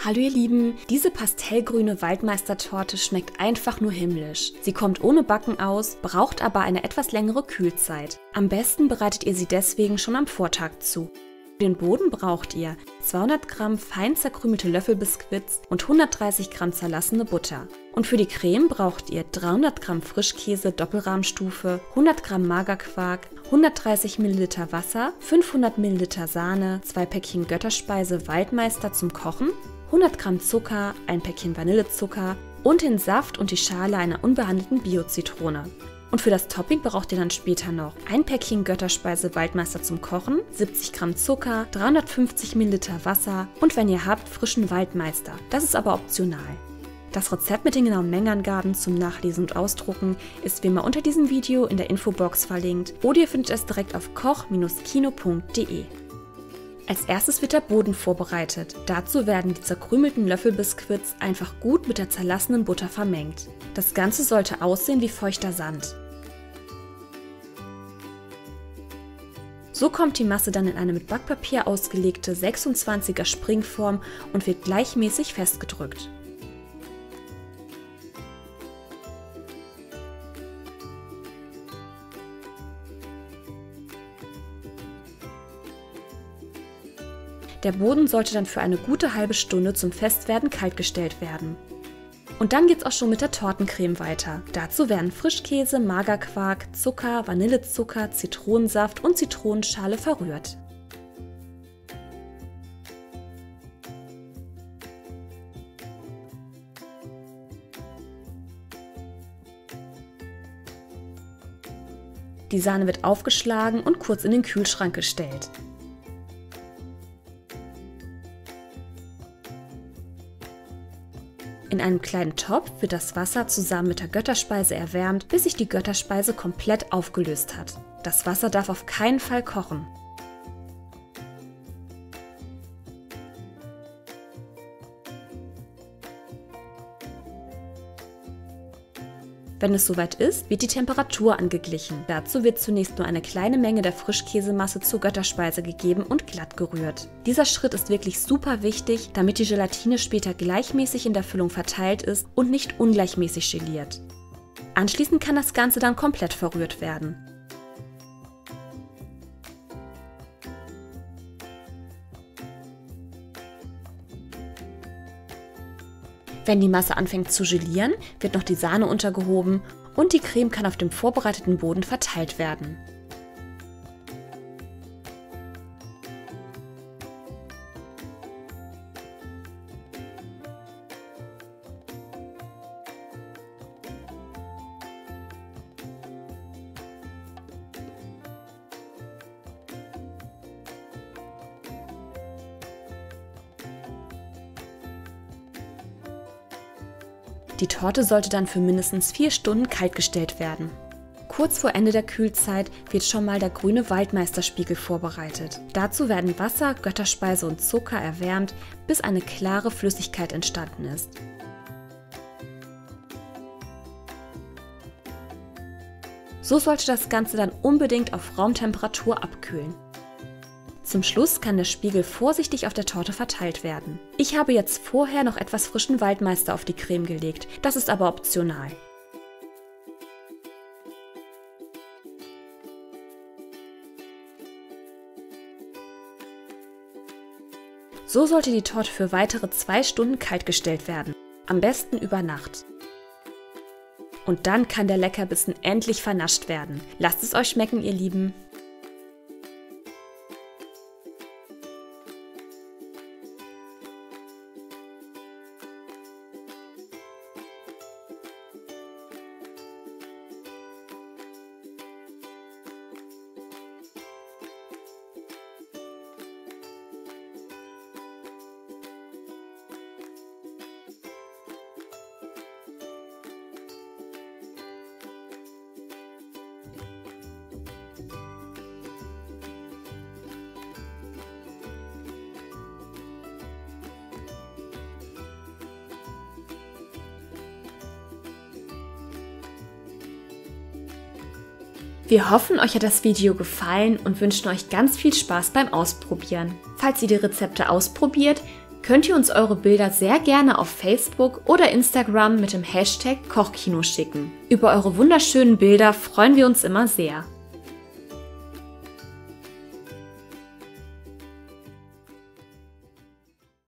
Hallo ihr Lieben, diese pastellgrüne Waldmeistertorte schmeckt einfach nur himmlisch. Sie kommt ohne Backen aus, braucht aber eine etwas längere Kühlzeit. Am besten bereitet ihr sie deswegen schon am Vortag zu. Für den Boden braucht ihr 200 Gramm fein zerkrümelte Löffelbiskuits und 130 Gramm zerlassene Butter. Und für die Creme braucht ihr 300 Gramm Frischkäse Doppelrahmstufe, 100 Gramm Magerquark, 130 Milliliter Wasser, 500 Milliliter Sahne, 2 Päckchen Götterspeise Waldmeister zum Kochen, 100 Gramm Zucker, ein Päckchen Vanillezucker und den Saft und die Schale einer unbehandelten Bio-Zitrone. Und für das Topping braucht ihr dann später noch ein Päckchen Götterspeise Waldmeister zum Kochen, 70 Gramm Zucker, 350 Milliliter Wasser und wenn ihr habt, frischen Waldmeister. Das ist aber optional. Das Rezept mit den genauen Mengenangaben zum Nachlesen und Ausdrucken ist wie immer unter diesem Video in der Infobox verlinkt oder ihr findet es direkt auf koch-kino.de. Als erstes wird der Boden vorbereitet. Dazu werden die zerkrümelten Löffelbiskuits einfach gut mit der zerlassenen Butter vermengt. Das Ganze sollte aussehen wie feuchter Sand. So kommt die Masse dann in eine mit Backpapier ausgelegte 26er Springform und wird gleichmäßig festgedrückt. Der Boden sollte dann für eine gute halbe Stunde zum Festwerden kaltgestellt werden. Und dann geht's auch schon mit der Tortencreme weiter. Dazu werden Frischkäse, Magerquark, Zucker, Vanillezucker, Zitronensaft und Zitronenschale verrührt. Die Sahne wird aufgeschlagen und kurz in den Kühlschrank gestellt. In einem kleinen Topf wird das Wasser zusammen mit der Götterspeise erwärmt, bis sich die Götterspeise komplett aufgelöst hat. Das Wasser darf auf keinen Fall kochen. Wenn es soweit ist, wird die Temperatur angeglichen. Dazu wird zunächst nur eine kleine Menge der Frischkäsemasse zur Götterspeise gegeben und glatt gerührt. Dieser Schritt ist wirklich super wichtig, damit die Gelatine später gleichmäßig in der Füllung verteilt ist und nicht ungleichmäßig geliert. Anschließend kann das Ganze dann komplett verrührt werden. Wenn die Masse anfängt zu gelieren, wird noch die Sahne untergehoben und die Creme kann auf dem vorbereiteten Boden verteilt werden. Die Torte sollte dann für mindestens 4 Stunden kaltgestellt werden. Kurz vor Ende der Kühlzeit wird schon mal der grüne Waldmeisterspiegel vorbereitet. Dazu werden Wasser, Götterspeise und Zucker erwärmt, bis eine klare Flüssigkeit entstanden ist. So sollte das Ganze dann unbedingt auf Raumtemperatur abkühlen. Zum Schluss kann der Spiegel vorsichtig auf der Torte verteilt werden. Ich habe jetzt vorher noch etwas frischen Waldmeister auf die Creme gelegt, das ist aber optional. So sollte die Torte für weitere 2 Stunden kaltgestellt werden, am besten über Nacht. Und dann kann der Leckerbissen endlich vernascht werden. Lasst es euch schmecken, ihr Lieben! Wir hoffen, euch hat das Video gefallen und wünschen euch ganz viel Spaß beim Ausprobieren. Falls ihr die Rezepte ausprobiert, könnt ihr uns eure Bilder sehr gerne auf Facebook oder Instagram mit dem Hashtag Kochkino schicken. Über eure wunderschönen Bilder freuen wir uns immer sehr.